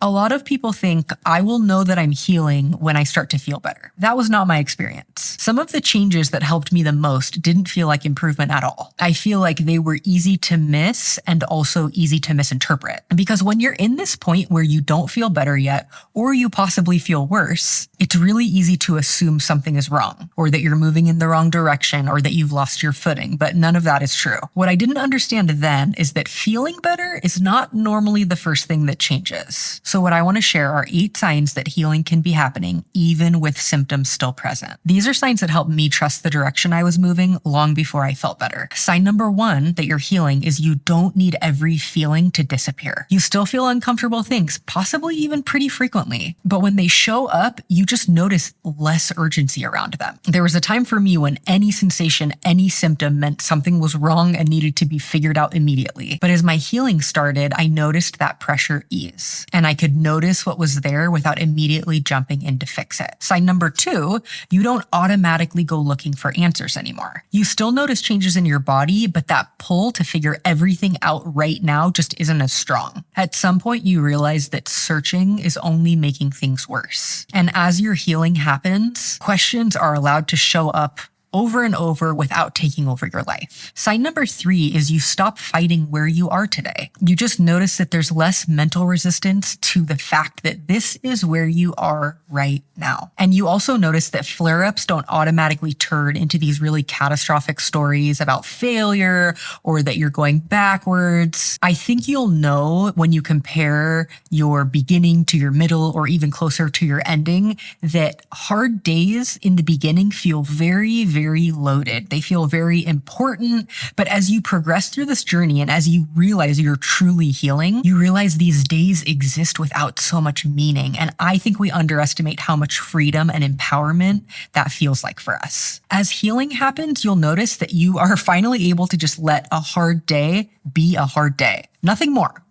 A lot of people think I will know that I'm healing when I start to feel better. That was not my experience. Some of the changes that helped me the most didn't feel like improvement at all. I feel like they were easy to miss and also easy to misinterpret. Because when you're in this point where you don't feel better yet, or you possibly feel worse, it's really easy to assume something is wrong, or that you're moving in the wrong direction, or that you've lost your footing, but none of that is true. What I didn't understand then is that feeling better is not normally the first thing that changes. So what I want to share are 8 signs that healing can be happening even with symptoms still present. These are signs that help me trust the direction I was moving long before I felt better. Sign number 1 that you're healing is you don't need every feeling to disappear. You still feel uncomfortable things, possibly even pretty frequently, but when they show up, you just notice less urgency around them. There was a time for me when any sensation, any symptom meant something was wrong and needed to be figured out immediately. But as my healing started, I noticed that pressure ease, and I could notice what was there without immediately jumping in to fix it. Sign number 2, you don't automatically go looking for answers anymore. You still notice changes in your body, but that pull to figure everything out right now just isn't as strong. At some point, you realize that searching is only making things worse. And as your healing happens, questions are allowed to show up over and over without taking over your life. Sign number 3 is you stop fighting where you are today. You just notice that there's less mental resistance to the fact that this is where you are right now. And you also notice that flare-ups don't automatically turn into these really catastrophic stories about failure or that you're going backwards. I think you'll know when you compare your beginning to your middle or even closer to your ending that hard days in the beginning feel very loaded. They feel very important. But as you progress through this journey and as you realize you're truly healing, you realize these days exist without so much meaning. And I think we underestimate how much freedom and empowerment that feels like for us. As healing happens, you'll notice that you are finally able to just let a hard day be a hard day. Nothing more.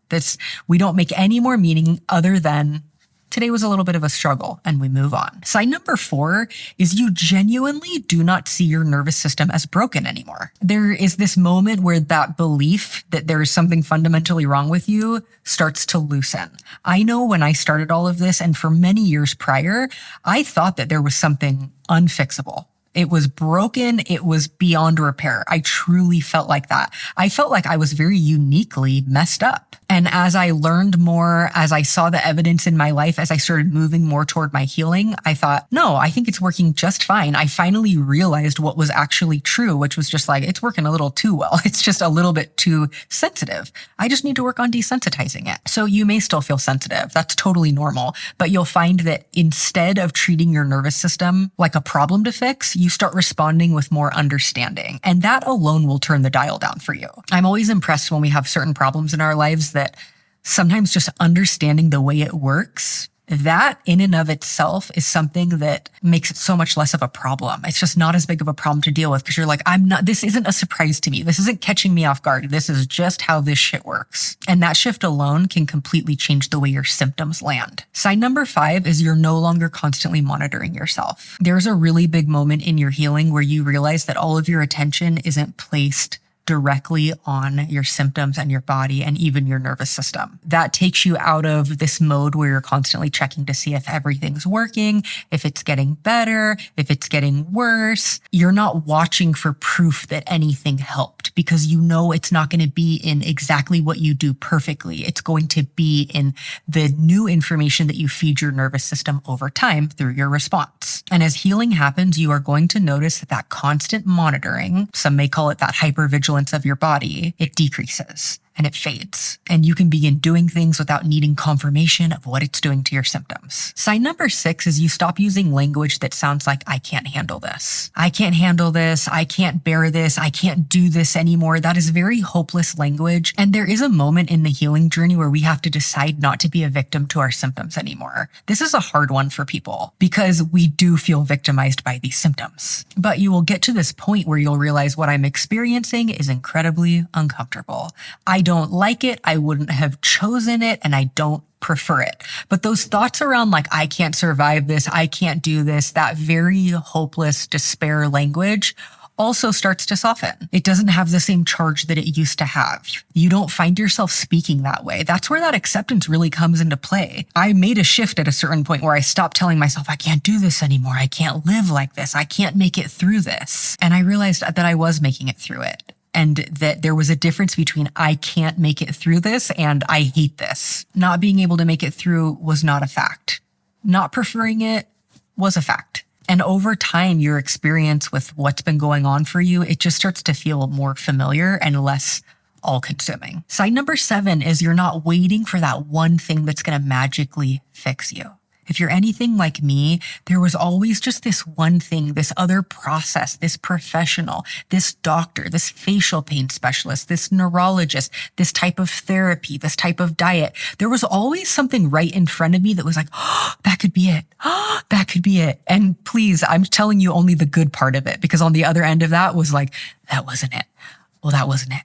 We don't make any more meaning other than today was a little bit of a struggle, and we move on. Sign number 4 is you genuinely do not see your nervous system as broken anymore. There is this moment where that belief that there is something fundamentally wrong with you starts to loosen. I know when I started all of this, and for many years prior, I thought that there was something unfixable. It was broken. It was beyond repair. I truly felt like that. I felt like I was very uniquely messed up. And as I learned more, as I saw the evidence in my life, as I started moving more toward my healing, I thought, no, I think it's working just fine. I finally realized what was actually true, which was just like, it's working a little too well. It's just a little bit too sensitive. I just need to work on desensitizing it. So you may still feel sensitive. That's totally normal. But you'll find that instead of treating your nervous system like a problem to fix, you start responding with more understanding. And that alone will turn the dial down for you. I'm always impressed when we have certain problems in our lives that sometimes just understanding the way it works, that in and of itself is something that makes it so much less of a problem. It's just not as big of a problem to deal with because you're like, this isn't a surprise to me. This isn't catching me off guard. This is just how this shit works. And that shift alone can completely change the way your symptoms land. Sign number 5 is you're no longer constantly monitoring yourself. There's a really big moment in your healing where you realize that all of your attention isn't placed directly on your symptoms and your body and even your nervous system. That takes you out of this mode where you're constantly checking to see if everything's working, if it's getting better, if it's getting worse. You're not watching for proof that anything helped because you know it's not going to be in exactly what you do perfectly. It's going to be in the new information that you feed your nervous system over time through your response. And as healing happens, you are going to notice that constant monitoring, some may call it that hypervigilance of your body, it decreases and it fades. And you can begin doing things without needing confirmation of what it's doing to your symptoms. Sign number 6 is you stop using language that sounds like, I can't handle this. I can't handle this. I can't bear this. I can't do this anymore. That is very hopeless language. And there is a moment in the healing journey where we have to decide not to be a victim to our symptoms anymore. This is a hard one for people because we do feel victimized by these symptoms. But you will get to this point where you'll realize what I'm experiencing is incredibly uncomfortable. I don't like it, I wouldn't have chosen it, and I don't prefer it. But those thoughts around like, I can't survive this, I can't do this, that very hopeless despair language also starts to soften. It doesn't have the same charge that it used to have. You don't find yourself speaking that way. That's where that acceptance really comes into play. I made a shift at a certain point where I stopped telling myself, I can't do this anymore. I can't live like this. I can't make it through this. And I realized that I was making it through it. And that there was a difference between I can't make it through this and I hate this. Not being able to make it through was not a fact. Not preferring it was a fact. And over time, your experience with what's been going on for you, it just starts to feel more familiar and less all-consuming. Sign number 7 is you're not waiting for that one thing that's going to magically fix you. If you're anything like me, there was always just this one thing, this other process, this professional, this doctor, this facial pain specialist, this neurologist, this type of therapy, this type of diet. There was always something right in front of me that was like, oh, that could be it. Oh, that could be it. And please, I'm telling you only the good part of it, because on the other end of that was like, that wasn't it. Well, that wasn't it.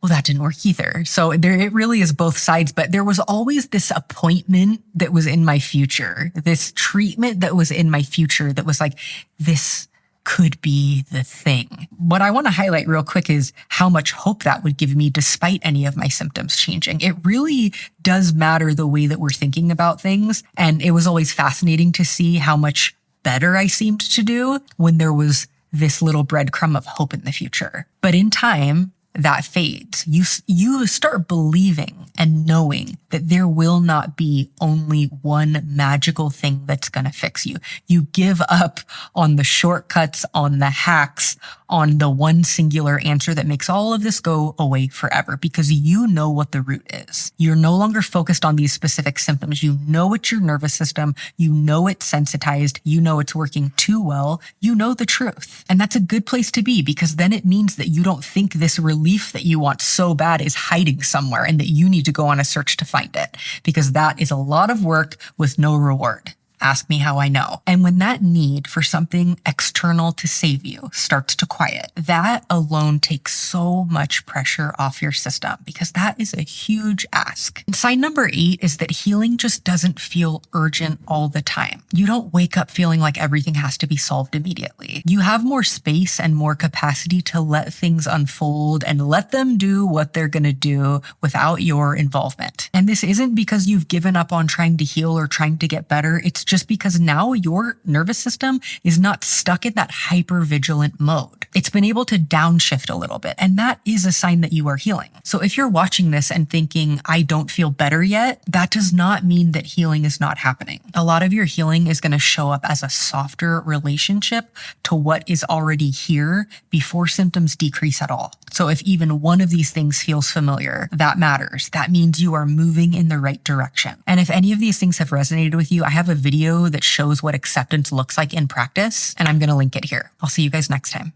Well, that didn't work either. So it really is both sides, but there was always this appointment that was in my future, this treatment that was in my future that was like, this could be the thing. What I want to highlight real quick is how much hope that would give me despite any of my symptoms changing. It really does matter the way that we're thinking about things. And it was always fascinating to see how much better I seemed to do when there was this little breadcrumb of hope in the future. But in time, that fades. You start believing and knowing that there will not be only one magical thing that's going to fix you. You give up on the shortcuts, on the hacks, on the one singular answer that makes all of this go away forever, because you know what the root is. You're no longer focused on these specific symptoms. You know it's your nervous system. You know it's sensitized. You know it's working too well. You know the truth. And that's a good place to be, because then it means that you don't think this relief that you want so bad is hiding somewhere and that you need to go on a search to find it, because that is a lot of work with no reward. Ask me how I know. And when that need for something external to save you starts to quiet, that alone takes so much pressure off your system, because that is a huge ask. And sign number 8 is that healing just doesn't feel urgent all the time. You don't wake up feeling like everything has to be solved immediately. You have more space and more capacity to let things unfold and let them do what they're going to do without your involvement. And this isn't because you've given up on trying to heal or trying to get better. It's just because now your nervous system is not stuck in that hyper-vigilant mode. It's been able to downshift a little bit, and that is a sign that you are healing. So if you're watching this and thinking, I don't feel better yet, that does not mean that healing is not happening. A lot of your healing is going to show up as a softer relationship to what is already here before symptoms decrease at all. So if even one of these things feels familiar, that matters. That means you are moving in the right direction. And if any of these things have resonated with you, I have a video that shows what acceptance looks like in practice, and I'm going to link it here. I'll see you guys next time.